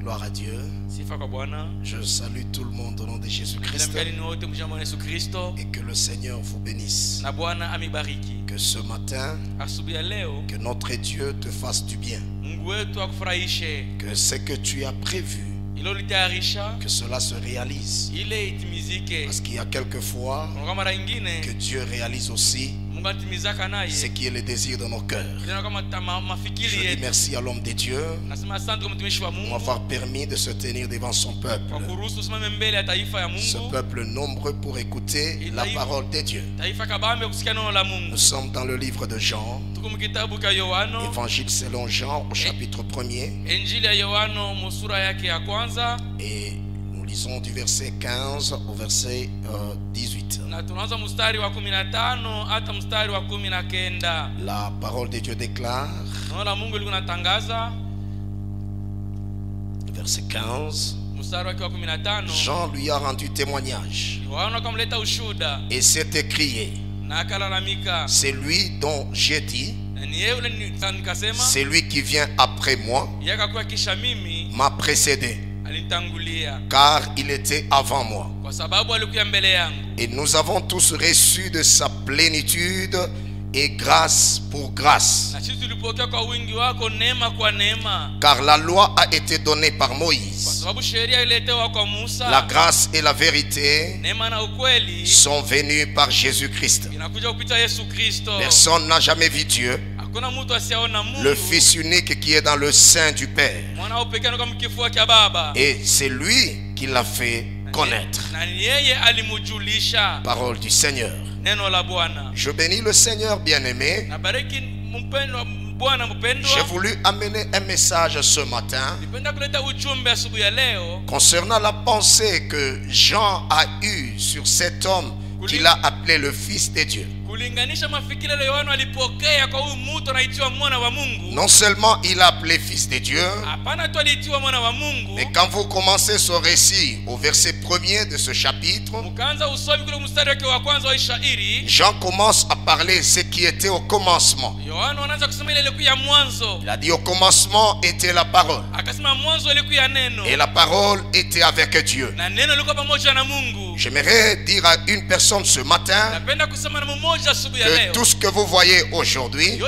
Gloire à Dieu. Je salue tout le monde au nom de Jésus-Christ. Et que le Seigneur vous bénisse. Que ce matin, que notre Dieu te fasse du bien. Que ce que tu as prévu, que cela se réalise. Parce qu'il y a quelquefois que Dieu réalise aussi ce qui est le désir de nos cœurs. Je dis merci à l'homme de Dieu pour m'avoir permis de se tenir devant son peuple. Ce peuple nombreux pour écouter la parole de Dieu. Nous sommes dans le livre de Jean, Évangile selon Jean au chapitre 1er. Et nous lisons du verset 15 au verset 18. La parole de Dieu déclare, verset 15, Jean lui a rendu témoignage et s'est écrié, c'est lui dont j'ai dit, c'est lui qui vient après moi m'a précédé, car il était avant moi. Et nous avons tous reçu de sa plénitude et grâce pour grâce. Car la loi a été donnée par Moïse. La grâce et la vérité sont venues par Jésus-Christ. Personne n'a jamais vu Dieu, le Fils unique qui est dans le sein du Père. Et c'est lui qui l'a fait connaître. Parole du Seigneur. Je bénis le Seigneur bien-aimé. J'ai voulu amener un message ce matin concernant la pensée que Jean a eue sur cet homme qu'il a appelé le Fils de Dieu. Non seulement il a appelé Fils de Dieu, mais quand vous commencez ce récit au verset 1er de ce chapitre, Jean commence à parler ce qui était au commencement. Il a dit au commencement était la parole, et la parole était avec Dieu. J'aimerais dire à une personne ce matin que tout ce que vous voyez aujourd'hui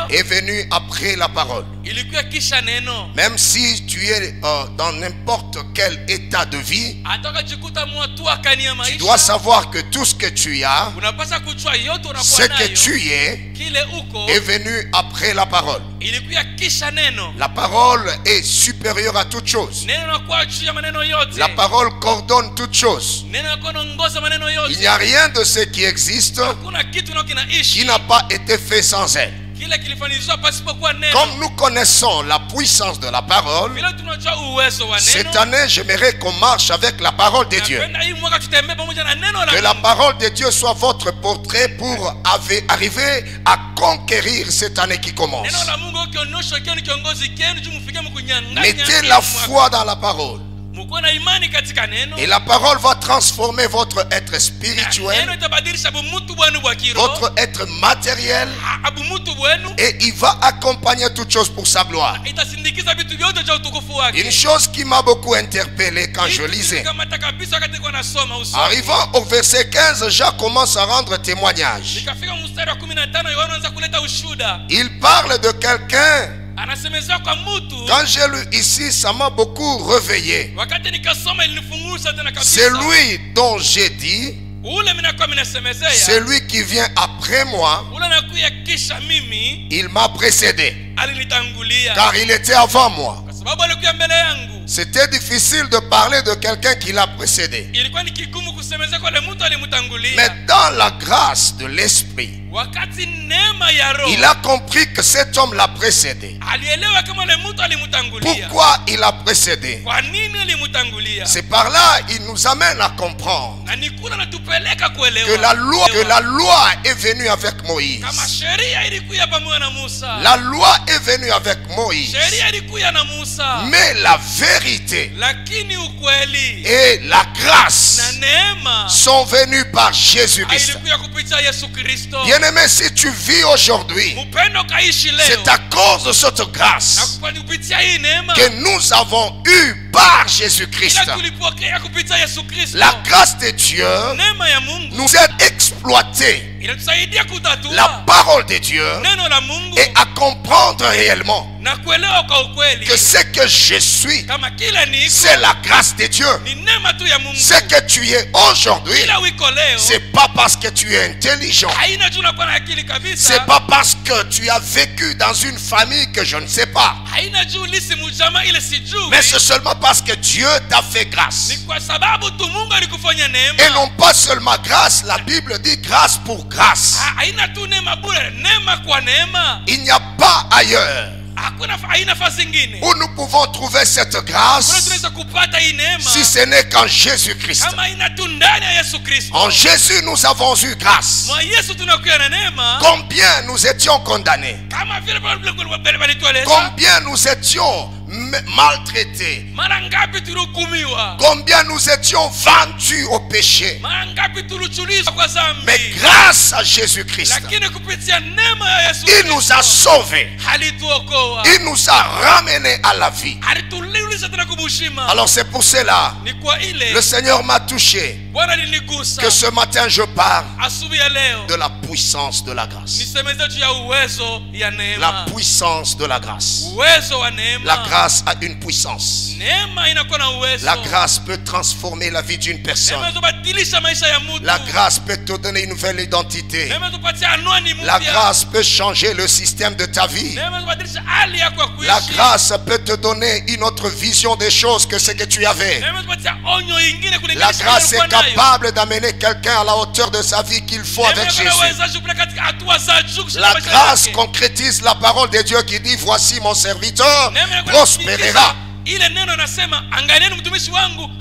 est venu après la parole. Même si tu es dans n'importe quel état de vie, tu dois savoir que tout ce que tu as, ce que tu es venu après la parole. La parole est supérieure à toute chose. La parole coordonne toutes choses. Il n'y a rien de ce qui existe qui n'a pas été fait sans elle. Comme nous connaissons la puissance de la parole, cette année j'aimerais qu'on marche avec la parole de Dieu. Que la parole de Dieu soit votre portrait pour arriver à conquérir cette année qui commence. Mettez la foi dans la parole. Et la parole va transformer votre être spirituel, votre être matériel, et il va accompagner toutes choses pour sa gloire. Une chose qui m'a beaucoup interpellé quand je lisais, arrivant au verset 15, Jean commence à rendre témoignage. Il parle de quelqu'un. Quand j'ai lu ici, ça m'a beaucoup réveillé. C'est lui dont j'ai dit, c'est lui qui vient après moi, il m'a précédé, car il était avant moi. C'était difficile de parler de quelqu'un qui l'a précédé. Mais dans la grâce de l'Esprit, il a compris que cet homme l'a précédé. Pourquoi il l'a précédé? C'est par là il nous amène à comprendre que la loi est venue avec Moïse. La loi est venue avec Moïse. Mais la vérité et la grâce sont venues par Jésus-Christ. Bien-aimé, si tu vis aujourd'hui, c'est à cause de cette grâce que nous avons eue par Jésus-Christ. La grâce de Dieu nous aide à exploiter la parole de Dieu et à comprendre réellement que ce que je suis, c'est la grâce de Dieu. Ce que tu es aujourd'hui, c'est pas parce que tu es intelligent, c'est pas parce que tu as vécu dans une famille que je ne sais pas, mais c'est seulement parce que Dieu t'a fait grâce. Et non pas seulement grâce, la Bible dit grâce pour grâce. Il n'y a pas ailleurs où nous pouvons trouver cette grâce si ce n'est qu'en Jésus-Christ. En Jésus nous avons eu grâce. Combien nous étions condamnés, combien nous étions maltraités, combien nous étions vendus au péché, mais grâce à Jésus-Christ, il nous a sauvés, il nous a ramenés à la vie. Alors c'est pour cela le Seigneur m'a touché que ce matin je parle de la puissance de la grâce. La puissance de la grâce. La grâce a une puissance. La grâce peut transformer la vie d'une personne. La grâce peut te donner une nouvelle identité. La grâce peut changer le système de ta vie. La grâce peut te donner une autre vision des choses que ce que tu avais. La grâce est capable d'amener quelqu'un à la hauteur de sa vie qu'il faut avec Jésus. La grâce concrétise la parole de Dieu qui dit: voici mon serviteur prospérera.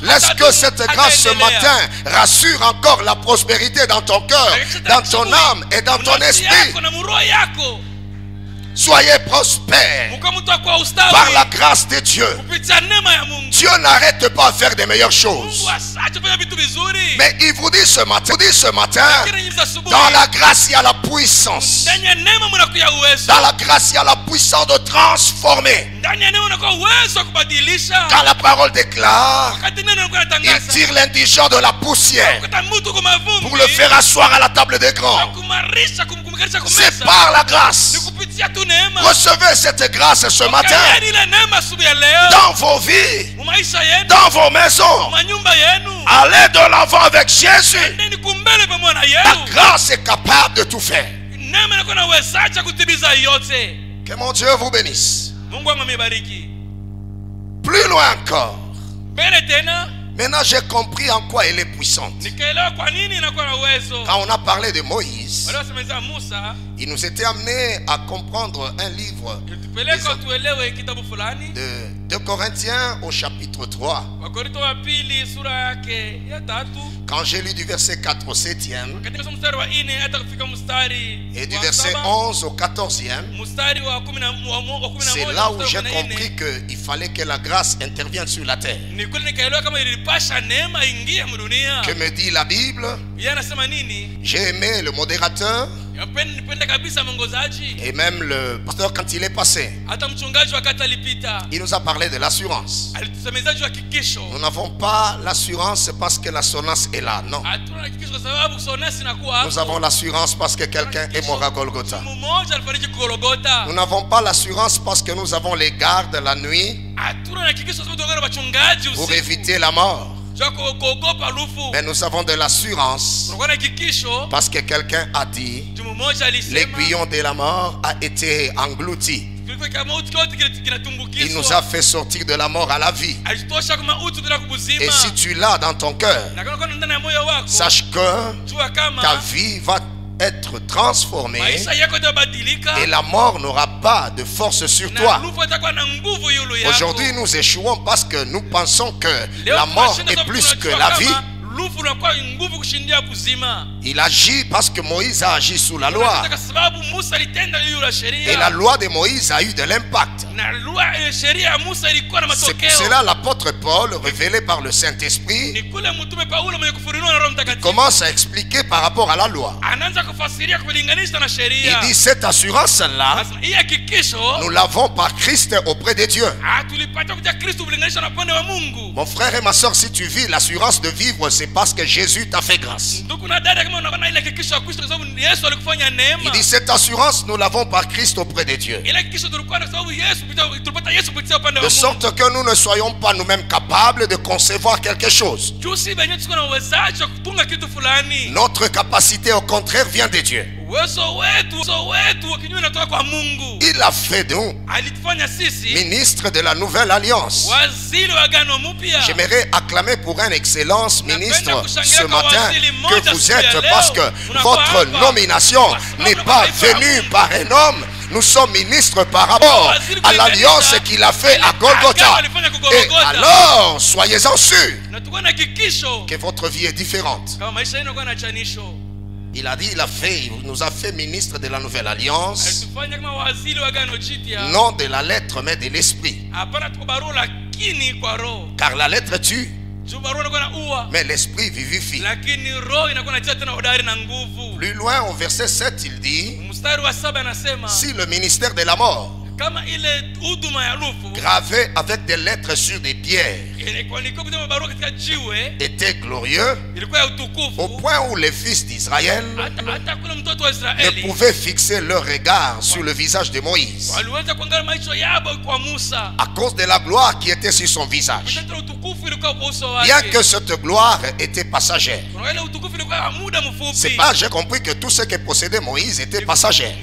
Laisse que cette grâce ce matin rassure encore la prospérité dans ton cœur, dans ton âme et dans ton esprit. Soyez prospères par la grâce de Dieu. Dieu n'arrête pas de faire des meilleures choses. Mais il vous dit ce matin, dans la grâce il y a la puissance. Dans la grâce il y a la puissance de transformer. Quand la parole déclare, il tire l'indigent de la poussière pour le faire asseoir à la table des grands. C'est par la grâce. Recevez cette grâce ce matin dans vos vies, dans vos maisons. Allez de l'avant avec Jésus. La grâce est capable de tout faire. Que mon Dieu vous bénisse. Plus loin encore. Maintenant j'ai compris en quoi elle est puissante. Quand on a parlé de Moïse, il nous était amené à comprendre un livre de 2 Corinthiens au chapitre 3. Quand j'ai lu du verset 4 au 7e et du verset 11 au 14e, c'est là où j'ai compris qu'il fallait que la grâce intervienne sur la terre. Que me dit la Bible? J'ai aimé le modérateur et même le pasteur quand il est passé. Il nous a parlé de l'assurance. Nous n'avons pas l'assurance parce que l'assurance est là, non. Nous avons l'assurance parce que quelqu'un est mort à Golgotha. Nous n'avons pas l'assurance parce que nous avons les gardes la nuit pour éviter la mort. Mais nous avons de l'assurance parce que quelqu'un a dit: l'aiguillon de la mort a été englouti. Il nous a fait sortir de la mort à la vie. Et si tu l'as dans ton cœur, sache que ta vie va être transformée et la mort n'aura pas de force sur toi. Aujourd'hui nous échouons parce que nous pensons que la mort est plus que la vie. Il agit parce que Moïse a agi sous la loi. Et la loi de Moïse a eu de l'impact. C'est pour cela l'apôtre Paul, révélé par le Saint-Esprit, commence à expliquer par rapport à la loi. Il dit cette assurance-là, nous l'avons par Christ auprès de Dieu. Mon frère et ma soeur, si tu vis l'assurance de vivre, c'est parce que Jésus t'a fait grâce. Il dit cette assurance, nous l'avons par Christ auprès de Dieu. De sorte que nous ne soyons pas nous-mêmes capables de concevoir quelque chose. Notre capacité au contraire vient de Dieu. Il a fait de nous ministre de la nouvelle alliance. J'aimerais acclamer pour un excellence ministre ce matin que vous êtes, parce que votre nomination n'est pas venue par un homme. Nous sommes ministres par rapport à l'alliance qu'il a fait à Golgotha. Et alors, soyez-en sûrs que votre vie est différente. Il a dit, il nous a fait ministre de la nouvelle alliance, non de la lettre mais de l'esprit. Car la lettre tue, mais l'esprit vivifie. Plus loin au verset 7 il dit, si le ministère de la mort, gravé avec des lettres sur des pierres, était glorieux, au point où les fils d'Israël ne pouvaient fixer leur regard sur le visage de Moïse à cause de la gloire qui était sur son visage, bien que cette gloire était passagère. C'est pas, j'ai compris que tout ce que possédait Moïse était passager,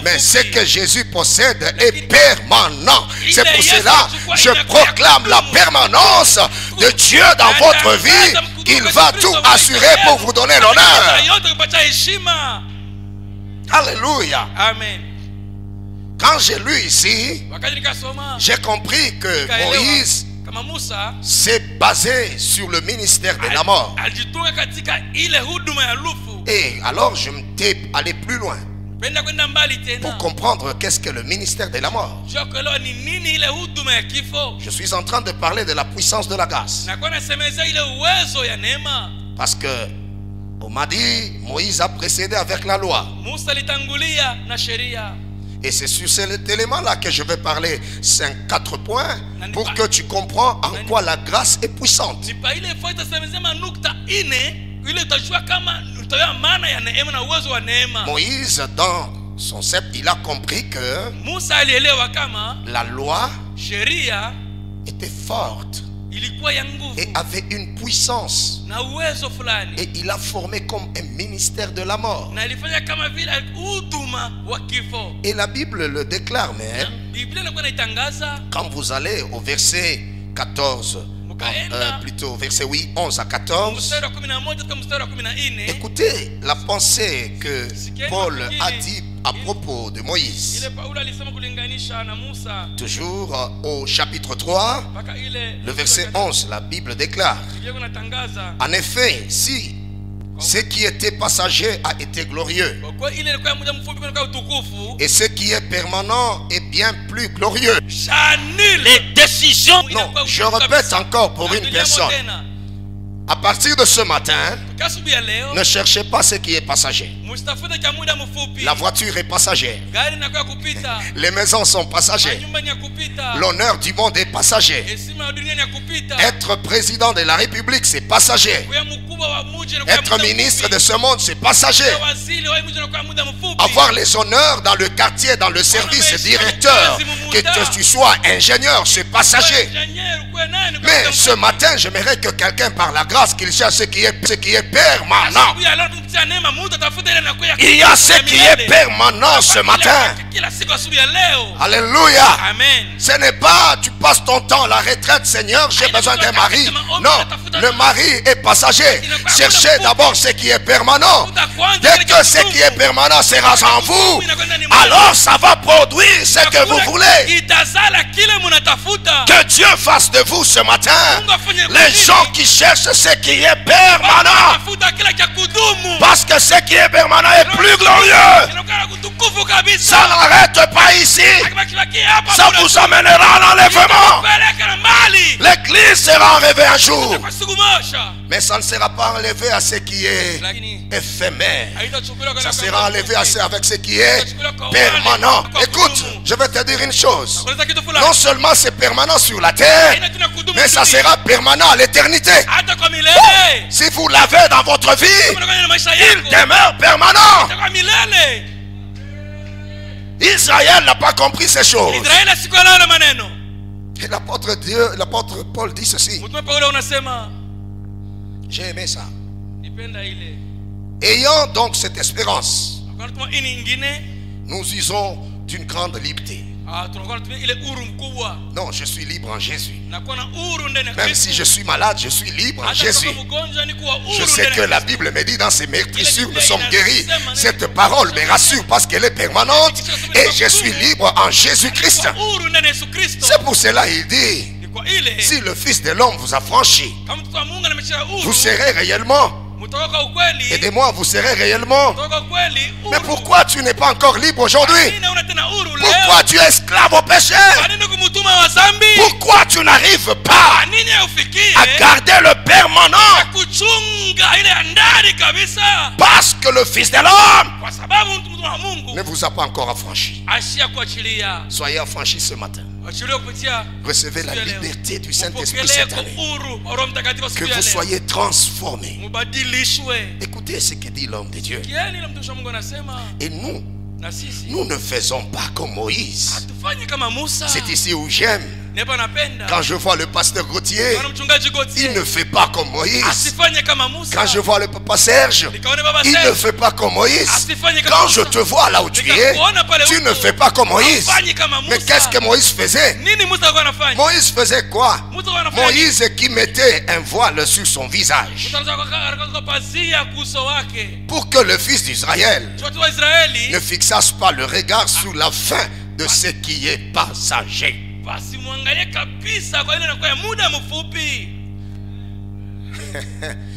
mais ce que Jésus possède est permanent. C'est pour cela je proclame la permanence de Dieu dans votre vie. Il va tout assurer pour vous donner l'honneur. Alléluia. Amen. Quand j'ai lu ici, j'ai compris que Moïse s'est basé sur le ministère de la mort. Et alors je m'étais allé plus loin pour comprendre qu'est-ce que le ministère de la mort. Je suis en train de parler de la puissance de la grâce. Parce que on m'a dit, Moïse a précédé avec la loi. Et c'est sur cet élément-là que je vais parler 4 points pour que tu comprends en quoi la grâce est puissante. Moïse, dans son sceptre, il a compris que la loi était forte et avait une puissance, et il a formé comme un ministère de la mort. Et la Bible le déclare même. Quand vous allez au verset 14, plutôt verset 11 à 14, écoutez la pensée que Paul a dit à propos de Moïse. Toujours au chapitre 3, le verset 11, la Bible déclare: en effet, si ce qui était passager a été glorieux, et ce qui est permanent est bien plus glorieux. Les décisions. Non, je répète encore pour une personne. À partir de ce matin, ne cherchez pas ce qui est passager. La voiture est passagère. Les maisons sont passagères. L'honneur du monde est passager. Être président de la République, c'est passager. Être ministre de ce monde, c'est passager. Avoir les honneurs dans le quartier, dans le service directeur, que tu sois ingénieur, c'est passager. Mais ce matin, j'aimerais que quelqu'un par la grâce qu'il cherche ce qui est permanent. Il y a ce qui est permanent ce matin. Alléluia. Ce n'est pas tu passes ton temps à la retraite, Seigneur, j'ai besoin d'un mari. Non, le mari est passager. Cherchez d'abord ce qui est permanent. Dès que ce qui est permanent sera en vous, alors ça va produire ce que vous voulez. Que Dieu fasse de vous ce matin les gens qui cherchent ce qui est permanent. Parce que ce qui est permanent est plus glorieux. Ça n'arrête pas ici. Ça vous amènera à l'enlèvement. L'église sera enlevée un jour. Mais ça ne sera pas enlevé à ce qui est éphémère. Ça sera enlevé avec ce qui est permanent. Écoute, je vais te dire une chose. Non seulement c'est permanent sur la terre, mais ça sera permanent à l'éternité. Si vous l'avez dans votre vie, il demeure permanent. Israël n'a pas compris ces choses. Et l'apôtre Paul dit ceci. J'ai aimé ça. Ayant donc cette espérance, nous usons d'une grande liberté. Non, je suis libre en Jésus. Même si je suis malade, je suis libre en Jésus. Je sais que la Bible me dit dans ses meurtrissures, nous sommes guéris. Cette parole me rassure parce qu'elle est permanente et je suis libre en Jésus-Christ. C'est pour cela il dit, si le Fils de l'homme vous a franchi, vous serez réellement. Aidez-moi, vous serez réellement. Mais pourquoi tu n'es pas encore libre aujourd'hui? Pourquoi tu es esclave au péché? Pourquoi tu n'arrives pas à garder le permanent? Parce que le Fils de l'homme ne vous a pas encore affranchi. Soyez affranchis ce matin. Recevez la liberté du Saint-Esprit cette année. Que vous soyez transformés. Écoutez ce que dit l'homme de Dieu. Et nous ne faisons pas comme Moïse. C'est ici où j'aime. Quand je vois le pasteur Gauthier, il ne fait pas comme Moïse. Quand je vois le papa Serge, il ne fait pas comme Moïse. Quand je te vois là où tu es, tu ne fais pas comme Moïse. Mais qu'est-ce que Moïse faisait? Moïse faisait quoi? Moïse qui mettait un voile sur son visage pour que le fils d'Israël ne fixasse pas le regard sur la fin de ce qui est passager.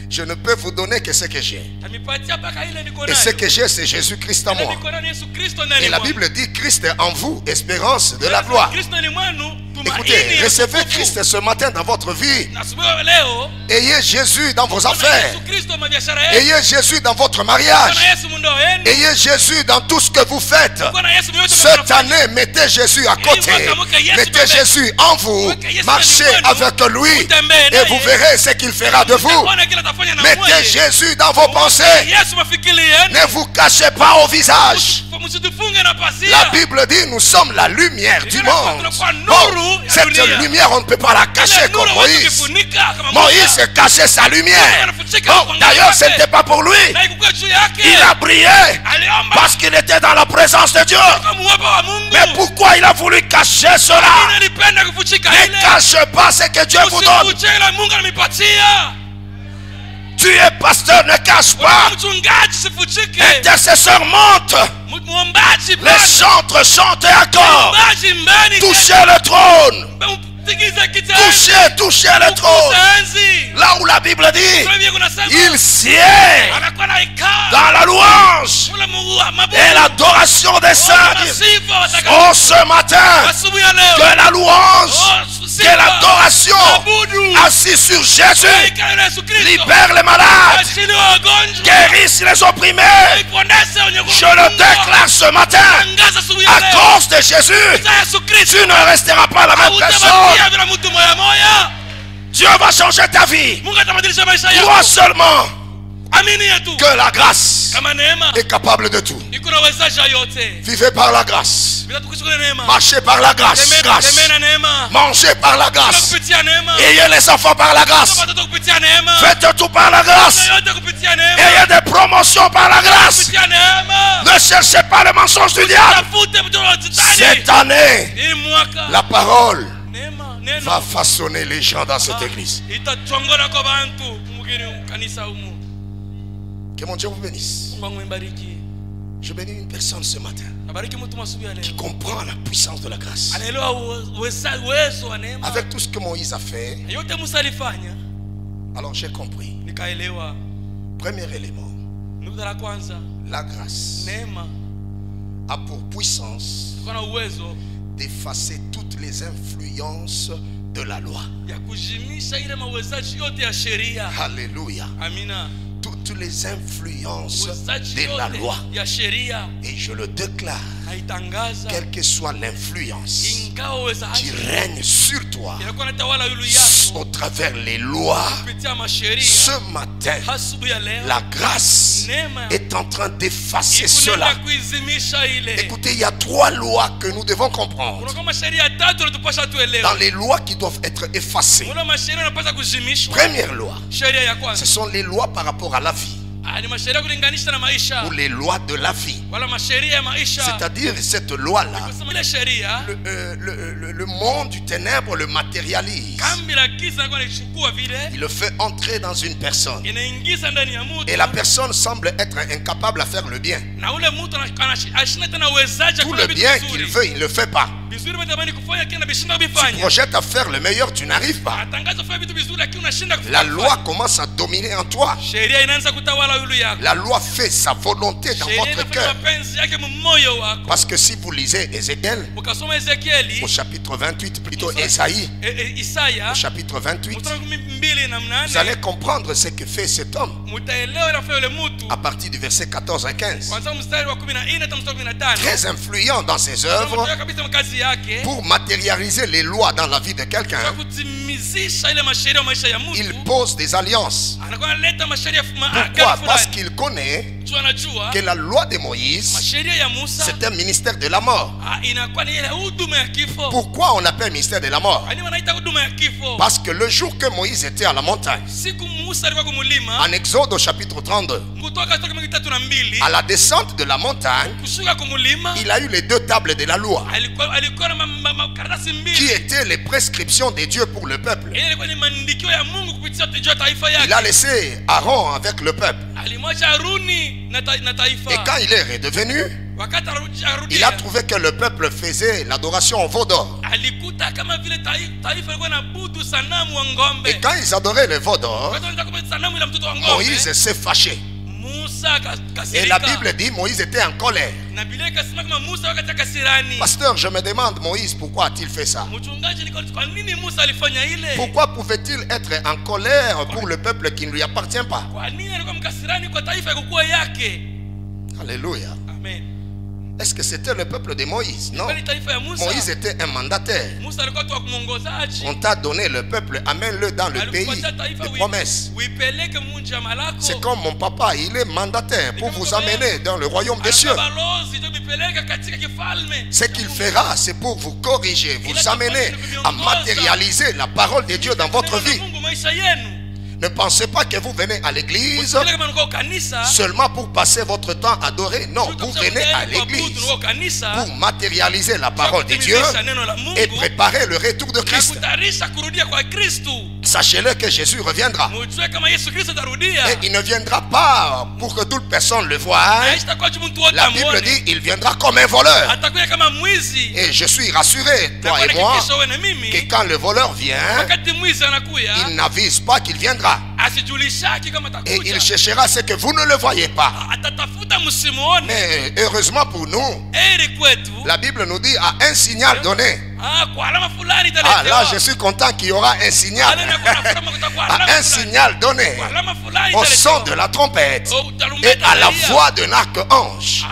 Je ne peux vous donner que ce que j'ai. Et ce que j'ai, c'est Jésus-Christ en moi. Et la Bible dit Christ en vous, espérance de la gloire. Écoutez, recevez Christ ce matin dans votre vie. Ayez Jésus dans vos affaires. Ayez Jésus dans votre mariage. Ayez Jésus dans tout ce que vous faites. Cette année, mettez Jésus à côté. Mettez Jésus en vous. Marchez avec lui. Et vous verrez ce qu'il fera de vous. Mettez Jésus dans vos pensées. Ne vous cachez pas au visage. La Bible dit nous sommes la lumière du monde. Bon, cette lumière on ne peut pas la cacher comme Moïse. Moïse cachait sa lumière. Bon, d'ailleurs ce n'était pas pour lui. Il a brillé parce qu'il était dans la présence de Dieu. Mais pourquoi il a voulu cacher cela? Ne cache pas ce que Dieu vous donne. Tu es pasteur, ne cache pas. Intercesseur monte. Les chantres chantent encore. Touchez le trône. Touchez le trône. Là où la Bible dit il sied dans la louange et l'adoration des saints. Oh, ce matin, que la louange, que l'adoration assis sur Jésus libère les malades, guérisse les opprimés. Je le déclare ce matin, à cause de Jésus, tu ne resteras pas la même personne. Dieu va changer ta vie. Crois seulement que la grâce est capable de tout. Vivez par la grâce. Marchez par la grâce. Mangez par la grâce. Ayez les enfants par la grâce. Faites tout par la grâce. Ayez des promotions par la grâce. Ne cherchez pas le mensonge du diable. Cette année, la parole va façonner les gens dans cette église. Que mon Dieu vous bénisse. Je bénis une personne ce matin qui comprend la puissance de la grâce. Avec tout ce que Moïse a fait, alors j'ai compris. Premier élément, la grâce a pour puissance d'effacer toutes les influences de la loi. Alléluia. Toutes les influences de la loi. Et je le déclare, quelle que soit l'influence qui règne sur toi au travers les lois, ce matin, la grâce est en train d'effacer cela. Écoutez, il y a 3 lois que nous devons comprendre. Dans les lois qui doivent être effacées, première loi, ce sont les lois par rapport à la vie, ou les lois de la vie. C'est-à-dire cette loi-là, le monde du ténèbre le matérialise. Il le fait entrer dans une personne. Et la personne semble être incapable à faire le bien. Tout le bien qu'il veut, il ne le fait pas. Tu projettes à faire le meilleur, tu n'arrives pas. La loi commence à dominer en toi. La loi fait sa volonté dans votre cœur. Parce que si vous lisez Ézéchiel, au chapitre 28, plutôt Ésaïe, au chapitre 28, vous allez comprendre ce que fait cet homme. À partir du verset 14 à 15. Très influent dans ses œuvres pour matérialiser les lois dans la vie de quelqu'un. Il pose des alliances. Pourquoi? Parce qu'il connaît que la loi de Moïse, c'est un ministère de la mort. Pourquoi on appelle ministère de la mort? Parce que le jour que Moïse était à la montagne, en Exode au chapitre 32, à la descente de la montagne, il a eu les 2 tables de la loi qui étaient les prescriptions de Dieu pour le peuple. Il a laissé Aaron avec le peuple. Et quand il est redevenu, il a trouvé que le peuple faisait l'adoration au veau d'or. Et quand ils adoraient le veau d'or, Moïse s'est fâché. Et la Bible dit Moïse était en colère. Pasteur, je me demande, Moïse, pourquoi a-t-il fait ça? Pourquoi pouvait-il être en colère pour le peuple qui ne lui appartient pas? Alléluia. Amen. Est-ce que c'était le peuple de Moïse? Non. Moïse était un mandataire. On t'a donné le peuple, amène-le dans le pays de promesse. C'est comme mon papa, il est mandataire pour vous amener dans le royaume des cieux. Ce qu'il fera, c'est pour vous corriger, vous amener à matérialiser la parole de Dieu dans votre vie. Ne pensez pas que vous venez à l'église seulement pour passer votre temps à adorer. Non, vous venez à l'église pour matérialiser la parole de Dieu et préparer le retour de Christ. Sachez-le que Jésus reviendra. Et il ne viendra pas pour que toute personne le voie. La Bible dit il viendra comme un voleur. Et je suis rassuré, toi et moi, que quand le voleur vient, il n'avise pas qu'il viendra. Et il cherchera ce que vous ne le voyez pas. Mais heureusement pour nous, la Bible nous dit à un signal donné. Ah, là je suis content qu'il y aura un signal. À un signal donné au son de la trompette et à la voix d'un archange.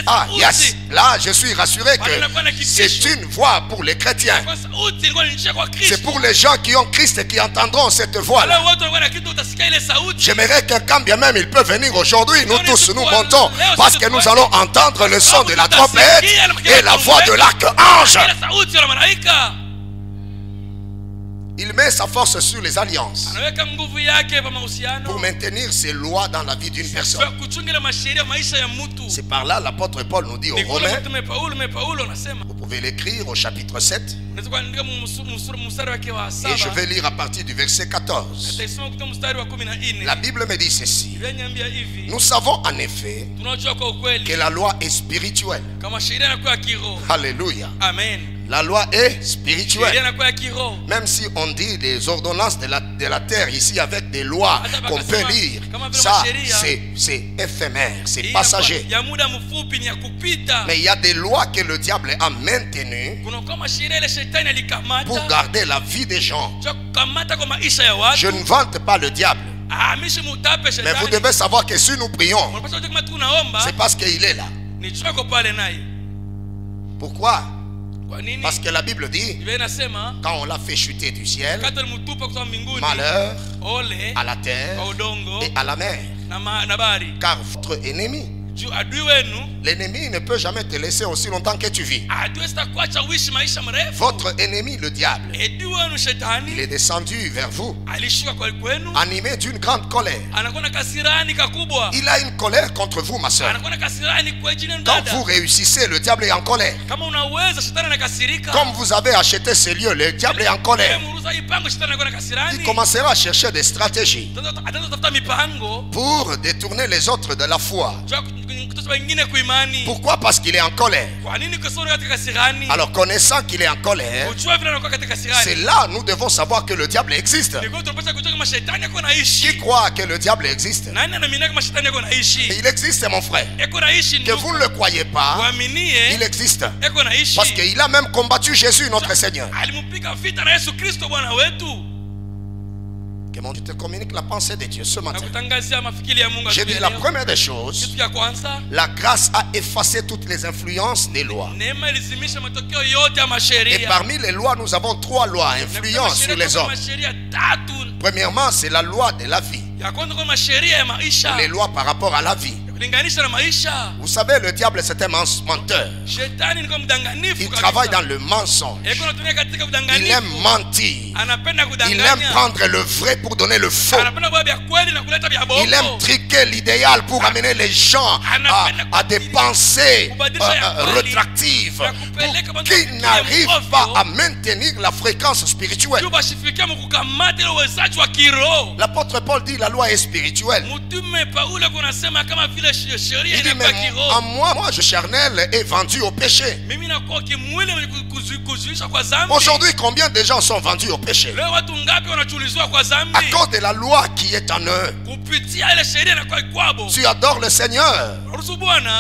Ah yes, là je suis rassuré que c'est une voix pour les chrétiens. C'est pour les gens qui ont Christ et qui entendront cette voix là. J'aimerais que quand bien même il peut venir aujourd'hui, nous tous nous montons parce que nous allons entendre le son de la trompette et la voix de l'archange. Il met sa force sur les alliances pour maintenir ses lois dans la vie d'une personne. C'est par là l'apôtre Paul nous dit aux Romains, vous pouvez l'écrire au chapitre 7, et je vais lire à partir du verset 14. La Bible me dit ceci: nous savons en effet que la loi est spirituelle. Alléluia. Amen. La loi est spirituelle. Même si on dit des ordonnances de la terre ici avec des lois qu'on peut lire, ça c'est éphémère, c'est passager. Mais il y a des lois que le diable a maintenues pour garder la vie des gens. Je ne vante pas le diable. Mais vous devez savoir que si nous prions, c'est parce qu'il est là. Pourquoi? Parce que la Bible dit, quand on l'a fait chuter du ciel, malheur à la terre et à la mer. Car votre ennemi, l'ennemi ne peut jamais te laisser aussi longtemps que tu vis. Votre ennemi, le diable, il est descendu vers vous, animé d'une grande colère. Il a une colère contre vous, ma soeur. Quand vous réussissez, le diable est en colère. Comme vous avez acheté ces lieux, le diable est en colère. Il commencera à chercher des stratégies pour détourner les autres de la foi. Pourquoi? Parce qu'il est en colère. Alors, connaissant qu'il est en colère, c'est là nous devons savoir que le diable existe. Qui croit que le diable existe? Il existe, mon frère. Que vous ne le croyez pas, il existe. Parce qu'il a même combattu Jésus, notre Seigneur. Que mon Dieu te communique la pensée de Dieu ce matin. J'ai dit la première des choses, la grâce a effacé toutes les influences des lois. Et parmi les lois, nous avons 3 lois influentes sur les hommes. Premièrement, c'est la loi de la vie. Les lois par rapport à la vie. Vous savez, le diable c'est un menteur. Il travaille dans le mensonge. Il aime mentir. Il aime prendre le vrai pour donner le faux. Il aime triquer l'idéal pour amener les gens à des pensées rétractives, pour qu'ils n'arrivent pas à maintenir la fréquence spirituelle. L'apôtre Paul dit la loi est spirituelle. Il dit, mais en moi je charnel est vendu au péché. Aujourd'hui, combien de gens sont vendus au péché? À cause de la loi qui est en eux. Tu adores le Seigneur,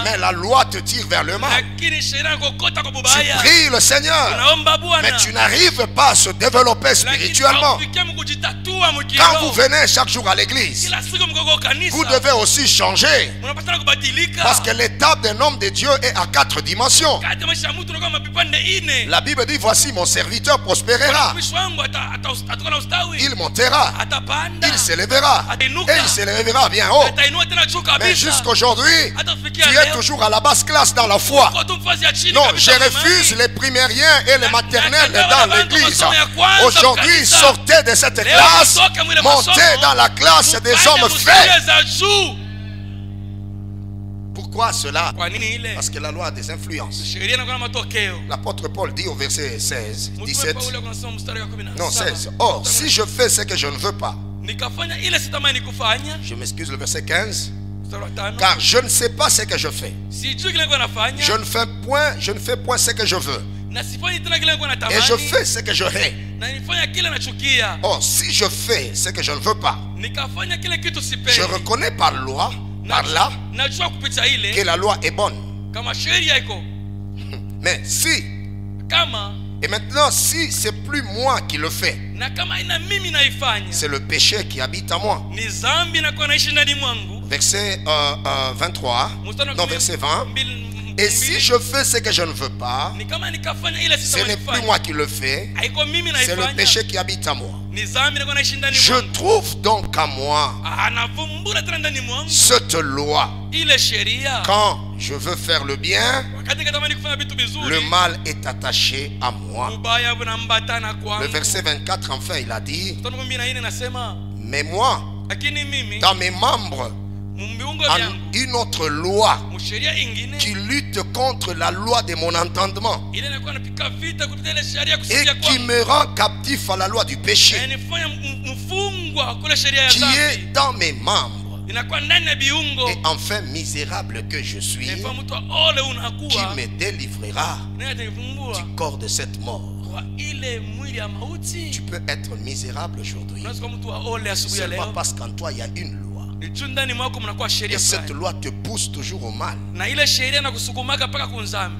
mais la loi te tire vers le mal. Tu pries le Seigneur, mais tu n'arrives pas à se développer spirituellement. Quand vous venez chaque jour à l'église, vous devez aussi changer. Parce que l'étape d'un homme de Dieu est à 4 dimensions. La Bible dit, voici mon serviteur prospérera. Il montera. Il s'élèvera. Et il s'élèvera bien haut. Mais jusqu'aujourd'hui, tu es toujours à la basse classe dans la foi. Non, je refuse les primériens et les maternels dans l'église. Aujourd'hui, sortez de cette classe. Montez dans la classe des hommes faits. Pourquoi cela? Parce que la loi a des influences. L'apôtre Paul dit au verset 16, 17, non 16. Or, si je fais ce que je ne veux pas, je m'excuse, le verset 15, car je ne sais pas ce que je fais. Je ne fais point ce que je veux. Et je fais ce que je hais. Or, si je fais ce que je ne veux pas, je reconnais par loi, par là, que la loi est bonne. Mais si, et maintenant si c'est plus moi qui le fais, c'est le péché qui habite en moi. Verset 23, non verset 20. Et si je fais ce que je ne veux pas, ce n'est plus moi qui le fais, c'est le péché qui habite en moi. Je trouve donc à moi cette loi. Quand je veux faire le bien, le mal est attaché à moi. Le verset 24, enfin, il a dit, mais moi, dans mes membres, une autre loi qui lutte contre la loi de mon entendement et qui me rend captif à la loi du péché qui est dans mes membres. Et enfin, misérable que je suis, qui me délivrera du corps de cette mort. Tu peux être misérable aujourd'hui seulement parce qu'en toi il y a une loi. Et cette loi te pousse toujours au mal.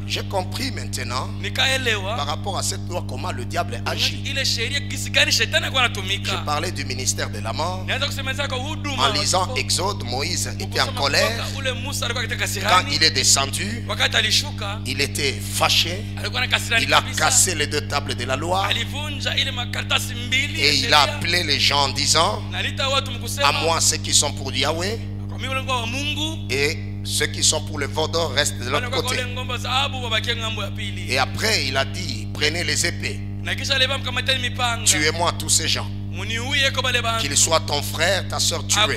J'ai compris maintenant par rapport à cette loi comment le diable agit. Je parlais du ministère de la mort. En lisant Exode, Moïse était en colère. Quand il est descendu, il était fâché. Il a cassé les 2 tables de la loi. Et il a appelé les gens en disant, à moi ceux qui sont pour Yahweh et ceux qui sont pour le vaudor restent de l'autre côté. Et après il a dit, prenez les épées, tuez-moi tous ces gens, qu'ils soient ton frère, ta soeur tuée.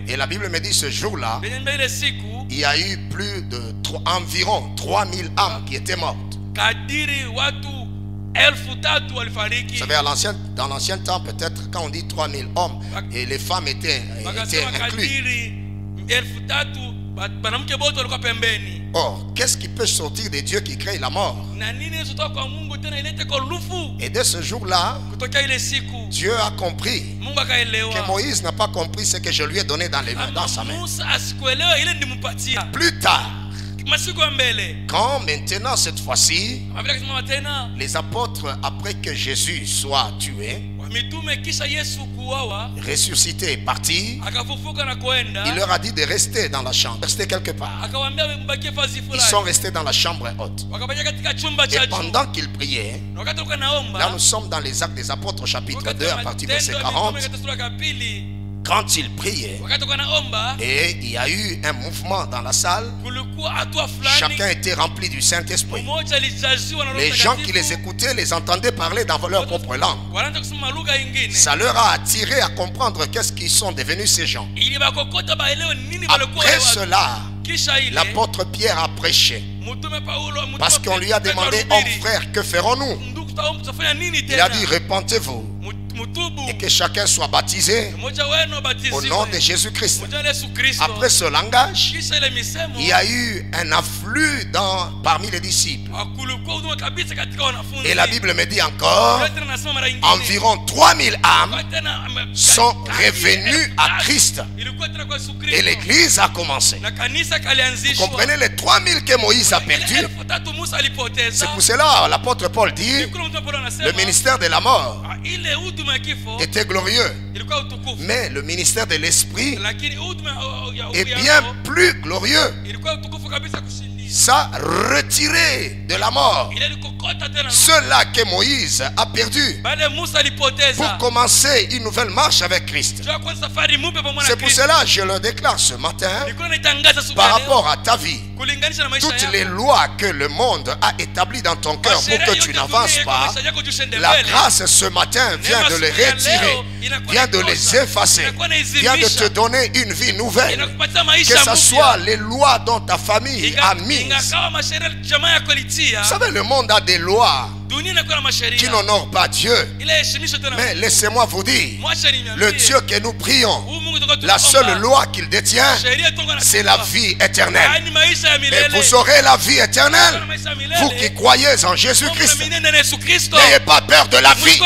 Et la Bible me dit, ce jour-là il y a eu plus de environ 3000 âmes qui étaient mortes. Vous savez, dans l'ancien temps, peut-être quand on dit 3000 hommes, et les femmes étaient incluses. Or, qu'est-ce qui peut sortir de Dieu qui crée la mort? Et dès ce jour-là, Dieu a compris que Moïse n'a pas compris ce que je lui ai donné dans sa main. Plus tard, quand maintenant cette fois-ci les apôtres, après que Jésus soit tué, ressuscité et parti, il leur a dit de rester dans la chambre, rester quelque part. Ils sont restés dans la chambre haute. Et pendant qu'ils priaient, là nous sommes dans les Actes des Apôtres chapitre 2 à partir de verset 40. Quand il priait, et il y a eu un mouvement dans la salle, chacun était rempli du Saint-Esprit. Les gens qui les écoutaient les entendaient parler dans leur propre langue. Ça leur a attiré à comprendre qu'est-ce qu'ils sont devenus ces gens. Après cela, l'apôtre Pierre a prêché, parce qu'on lui a demandé, homme frère, que ferons-nous? Il a dit, repentez-vous et que chacun soit baptisé au nom de Jésus-Christ. Après ce langage, il y a eu un afflux parmi les disciples. Et la Bible me dit encore, environ 3000 âmes sont revenues à Christ. Et l'église a commencé. Vous comprenez, les 3000 que Moïse a perdus. C'est pour cela l'apôtre Paul dit, le ministère de la mort était glorieux, mais le ministère de l'esprit est bien plus glorieux. Ça retiré de la mort ceux-là que Moïse a perdu pour commencer une nouvelle marche avec Christ. C'est pour cela que je le déclare ce matin, par rapport à ta vie, toutes les lois que le monde a établies dans ton cœur pour que tu n'avances pas, la grâce ce matin vient de les retirer, vient de les effacer, vient de te donner une vie nouvelle. Que ce soit les lois dont ta famille a mis. Vous savez, le monde a des lois qui n'honorent pas Dieu. Mais laissez-moi vous dire, le Dieu que nous prions, la seule loi qu'il détient, c'est la vie éternelle. Et vous aurez la vie éternelle, vous qui croyez en Jésus-Christ. N'ayez pas peur de la vie.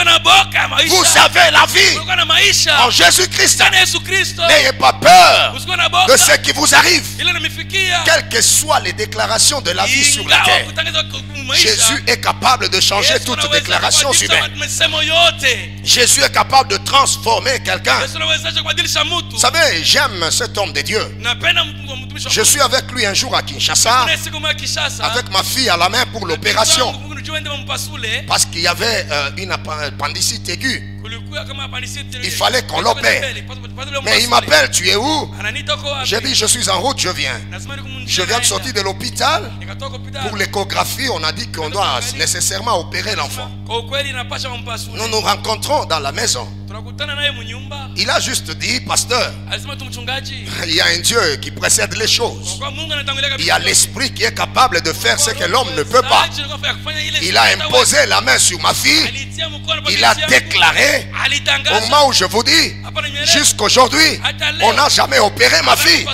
Vous avez la vie en Jésus-Christ. N'ayez pas peur de ce qui vous arrive, quelles que soient les déclarations de la vie sur la terre. Jésus est capable de changer toute déclaration humaine. Jésus est capable de transformer quelqu'un. Vous savez, j'aime cet homme de Dieu. Je suis avec lui un jour à Kinshasa, avec ma fille à la main pour l'opération, parce qu'il y avait une appendicite aiguë. Il fallait qu'on l'opère. Mais il m'appelle, tu es où? J'ai dit, je suis en route, je viens. Je viens de sortir de l'hôpital. Pour l'échographie, on a dit qu'on doit nécessairement opérer l'enfant. Nous nous rencontrons dans la maison. Il a juste dit, pasteur, il y a un Dieu qui précède les choses. Il y a l'esprit qui est capable de faire ce que l'homme ne peut pas. Il a imposé la main sur ma fille. Il a déclaré, au moment où je vous dis, jusqu'aujourd'hui, on n'a jamais opéré ma fille.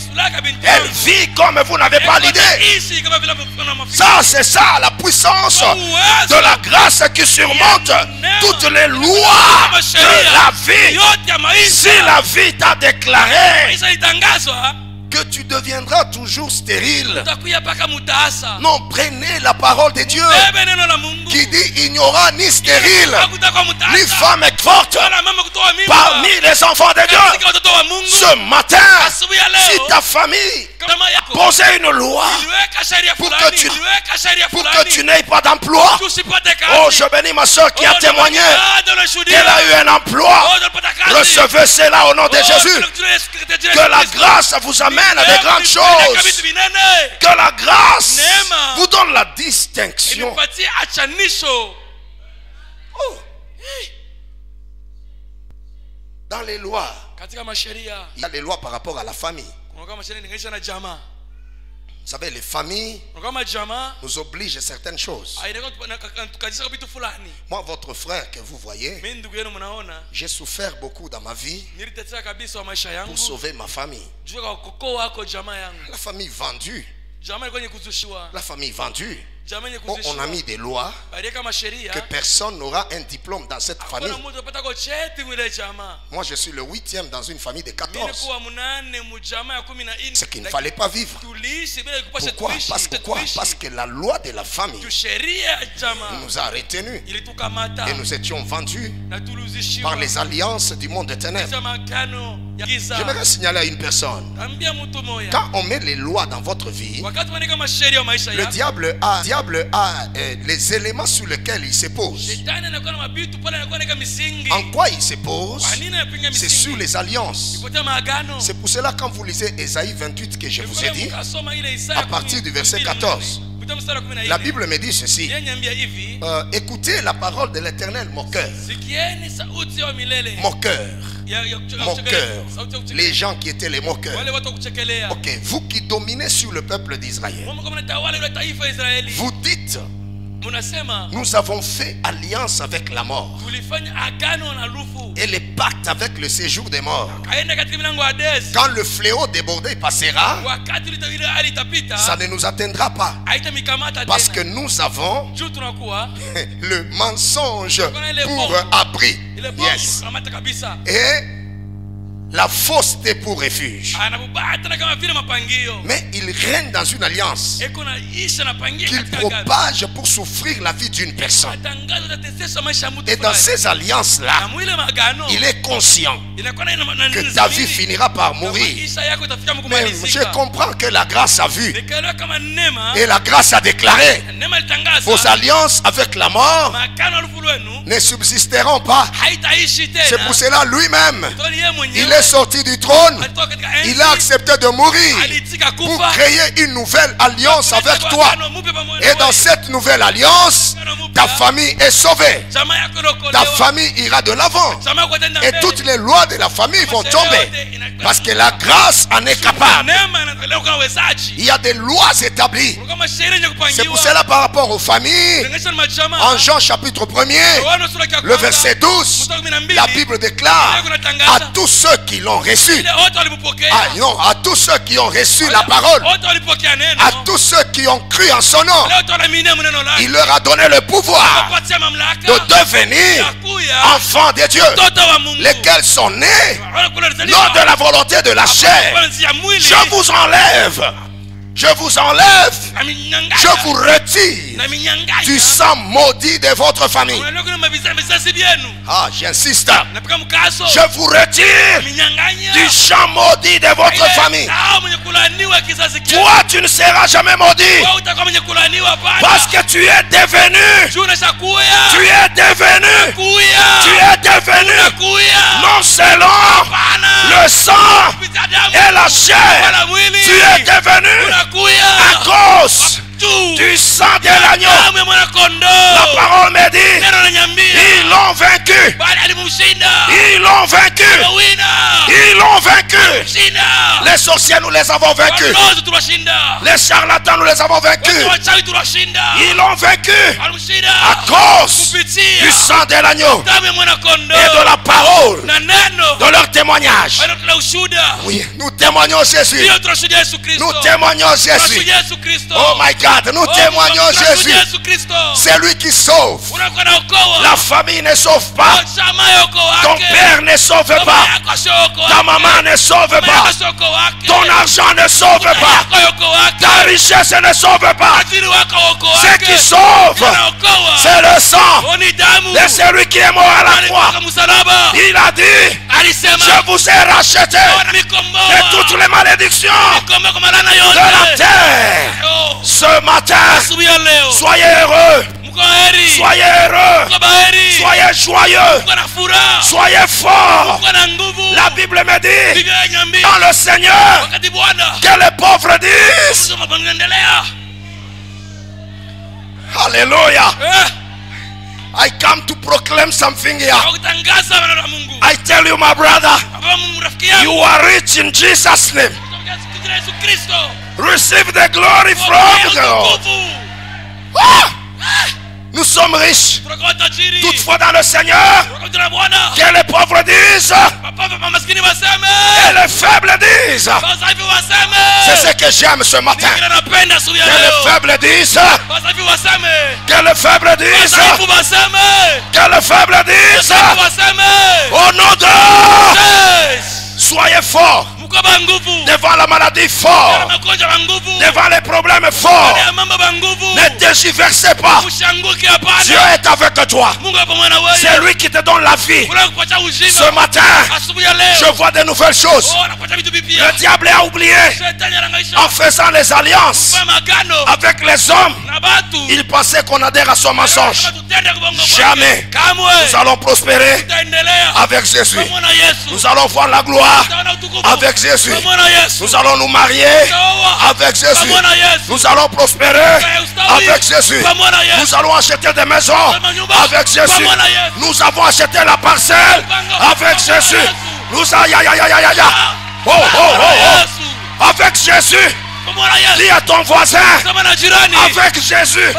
Elle vit comme vous n'avez pas l'idée. Ça, c'est ça, la puissance de la grâce qui surmonte toutes les lois de la vie. Si la vie t'a déclaré que tu deviendras toujours stérile, non, prenez la parole de Dieu qui dit il n'y aura ni stérile ni femme forte parmi les enfants de Dieu. Ce matin, si ta famille posait une loi pour que tu n'aies pas d'emploi, oh, je bénis ma soeur qui a témoigné qu'elle a eu un emploi. Recevez cela au nom de Jésus. Que la grâce vous amène à de grandes choses. Que la grâce vous donne la distinction. Oh. Dans les lois, il y a les lois par rapport à la famille. Vous savez, les familles nous obligent à certaines choses. Moi, votre frère que vous voyez, j'ai souffert beaucoup dans ma vie pour sauver ma famille. La famille vendue. La famille vendue. Oh, on a mis des lois que personne n'aura un diplôme dans cette famille. Moi, je suis le 8e dans une famille de 14. Ce qu'il ne fallait pas vivre. Pourquoi? Parce que la loi de la famille nous a retenus. Et nous étions vendus par les alliances du monde des ténèbres. J'aimerais signaler à une personne, quand on met les lois dans votre vie, le diable a les éléments sur lesquels il se pose. En quoi il se pose? C'est sur les alliances. C'est pour cela quand vous lisez Ésaïe 28 que je vous ai dit, à partir du verset 14, la Bible me dit ceci: écoutez la parole de l'Éternel, mon cœur. Mon cœur. Moqueurs, les gens qui étaient les moqueurs. Ok, vous qui dominez sur le peuple d'Israël, vous dites, nous avons fait alliance avec la mort et les pactes avec le séjour des morts. Quand le fléau débordé passera, ça ne nous atteindra pas, parce que nous avons le mensonge pour abri. Yes. Et la fausseté pour refuge. Mais il règne dans une alliance qu'il propage pour souffrir la vie d'une personne. Et dans ces alliances-là, il est conscient que ta vie finira par mourir. Mais je comprends que la grâce a vu et la grâce a déclaré: vos alliances avec la mort ne subsisteront pas. C'est pour cela lui-même, il est sorti du trône, il a accepté de mourir pour créer une nouvelle alliance avec toi. Et dans cette nouvelle alliance, ta famille est sauvée. Ta famille ira de l'avant. Et toutes les lois de la famille vont tomber, parce que la grâce en est capable. Il y a des lois établies. C'est pour cela, par rapport aux familles, en Jean chapitre 1er, le verset 12, la Bible déclare à tous ceux qui l'ont reçu, non, à tous ceux qui ont reçu la parole, à tous ceux qui ont cru en son nom, il leur a donné le pouvoir de devenir enfants de Dieu, lesquels sont nés non de la volonté de la chair. Je vous enlève Je vous enlève, je vous retire du sang maudit de votre famille. Ah, j'insiste. Je vous retire du sang maudit de votre famille. Toi, tu ne seras jamais maudit. Parce que tu es devenu. Non selon le sang et la chair. Tu es devenu à cause du sang de l'agneau. La parole me dit, ils l'ont vaincu. Ils l'ont vaincu. Ils l'ont vaincu. Les sorciers, nous les avons vaincus. Les charlatans, nous les avons vaincus. Ils l'ont vaincu à cause du sang de l'agneau et de la parole de leur témoignage. Oui, nous témoignons Jésus. Nous témoignons Jésus. Oh my God, nous témoignons Jésus. C'est lui qui sauve. La famille ne sauve pas. Ton père ne sauve pas. Ta maman ne sauve pas. Ton argent ne sauve pas. Ta richesse ne sauve pas. Ce qui sauve, c'est le sang de celui qui est mort à la croix. Il a dit, je vous ai racheté de toutes les malédictions de la terre. Ce matin, soyez heureux. Soyez heureux. Soyez joyeux. Soyez forts. La Bible me dit dans le Seigneur que les pauvres disent Alléluia. I come to proclaim something here. I tell you, my brother, you are rich in Jesus' name. Receive the glory from the Lord. Nous sommes riches. Toutefois dans le Seigneur, que les pauvres disent et les faibles disent. C'est ce que j'aime ce matin. Que les faibles disent. Que les faibles disent. Que les faibles disent. Au nom de... Soyez forts. Devant la maladie fort. Devant les problèmes forts. Ne tergiversez pas. Dieu est avec toi. C'est lui qui te donne la vie. Ce matin, je vois de nouvelles choses. Le diable a oublié. En faisant les alliances avec les hommes, il pensait qu'on adhère à son mensonge. Jamais. Nous allons prospérer avec Jésus. Nous allons voir la gloire avec Jésus. Nous allons nous marier avec Jésus. Nous allons prospérer avec Jésus. Nous allons acheter des maisons avec Jésus. Nous avons acheté la parcelle avec Jésus. Nous allons avec Jésus. Dis à ton voisin, avec Jésus.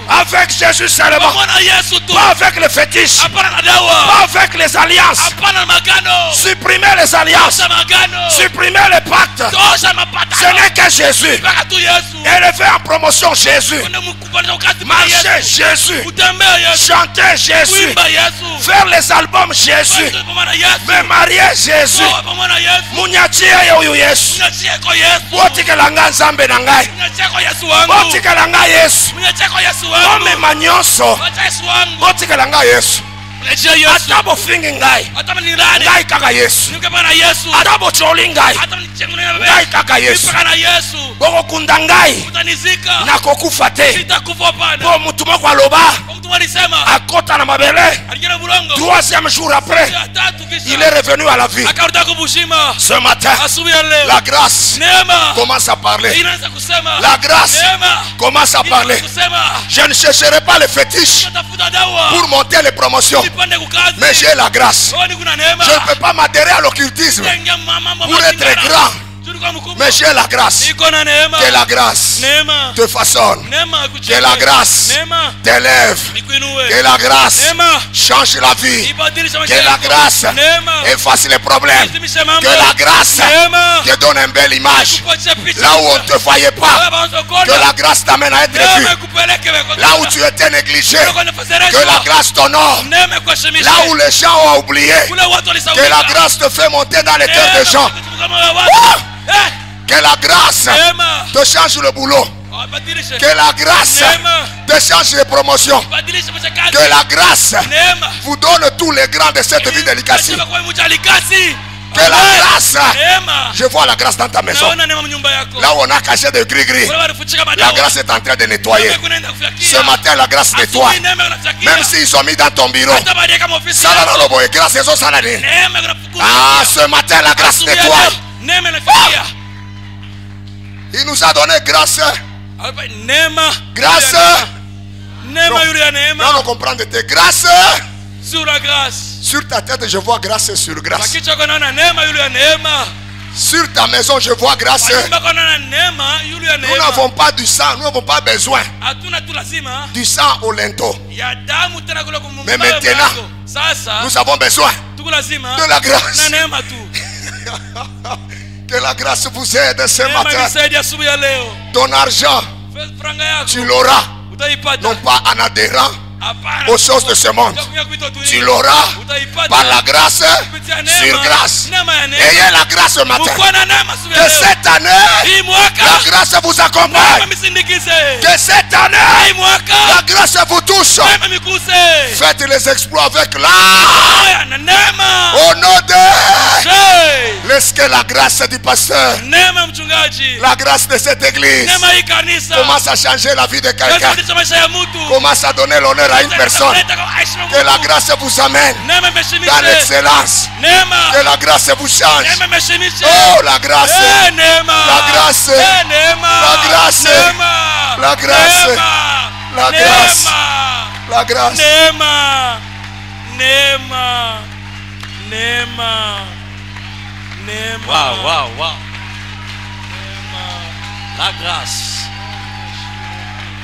Avec Jésus seulement. Pas avec les fétiches. Pas avec les alliances. Supprimez les alliances. Supprimez les pactes. Ce n'est que Jésus. Élever en promotion Jésus. Marcher Jésus. Chanter Jésus. Faire les albums Jésus. Me marier Jésus. Munyachia yoyu Yesu. Otikelanga nzambe na ngai. Otikelanga Yesu. Omema nyonso. Otikelanga Yesu. Atabo fingi ngai. Ngai kaka Yesu. Atabo choli ngai. Ngai kaka Yesu. Boko kunda ngai. Na kokufa te. Bo mutu moko aloba. Akota na mabele. 3e jour après, il est revenu à la vie. Ce matin, la grâce commence à parler. La grâce commence à parler. Je ne chercherai pas les fétiches pour monter les promotions. Mais j'ai la grâce. Je ne peux pas m'adhérer à l'occultisme pour être grand. Mais j'ai la grâce. Que la grâce te façonne. Que la grâce t'élève. Que la grâce change la vie. Que la grâce efface les problèmes. Que la grâce te donne une belle image. Là où on ne te voyait pas. Que la grâce t'amène à être vu. Là où tu étais négligé. Que la grâce t'honore. Là où les gens ont oublié. Que la grâce te fait monter dans les cœurs des gens. Que la grâce te change le boulot. Que la grâce te change les promotions. Que la grâce vous donne tous les grands de cette vie de Likasi. Que la grâce, je vois la grâce dans ta maison. Là où on a caché de gris-gris, la grâce est en train de nettoyer. Ce matin, la grâce nettoie. Même s'ils sont mis dans ton bureau. Ah, ce matin, la grâce nettoie. Il nous a donné grâce. Grâce. Non, on comprend de tes grâces. Sur la grâce. Sur ta tête, je vois grâce sur grâce. Sur ta maison, je vois grâce. Nous n'avons pas du sang, nous n'avons pas besoin du sang au linteau. Mais maintenant, nous avons besoin de la grâce. Que la grâce vous aide ce matin. Ton argent, tu l'auras. Non pas en adhérant aux choses de ce monde. Tu l'auras par la grâce sur grâce. Ayez la grâce ce matin. Que cette année, la grâce vous accompagne. Que cette année, la grâce vous touche. Faites les exploits avec l'âme. Au nom de... Laisse que la grâce du pasteur, la grâce de cette église commence à changer la vie de quelqu'un. Commence à donner l'honneur à une personne. Que la grâce vous amène dans l'excellence. Que la grâce vous change. Oh, la grâce. La grâce. La grâce. La grâce. La grâce. La grâce. Wow, wow, wow. La grâce.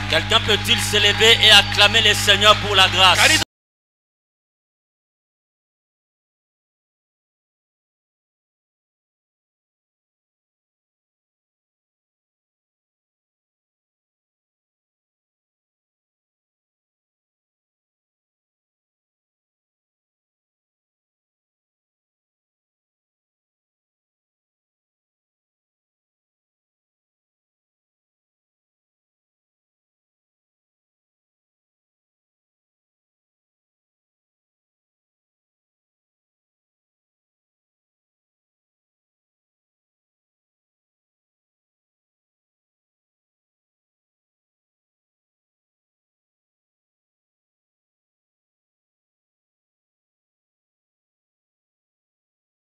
Quelqu'un peut-il se lever et acclamer le Seigneur pour la grâce?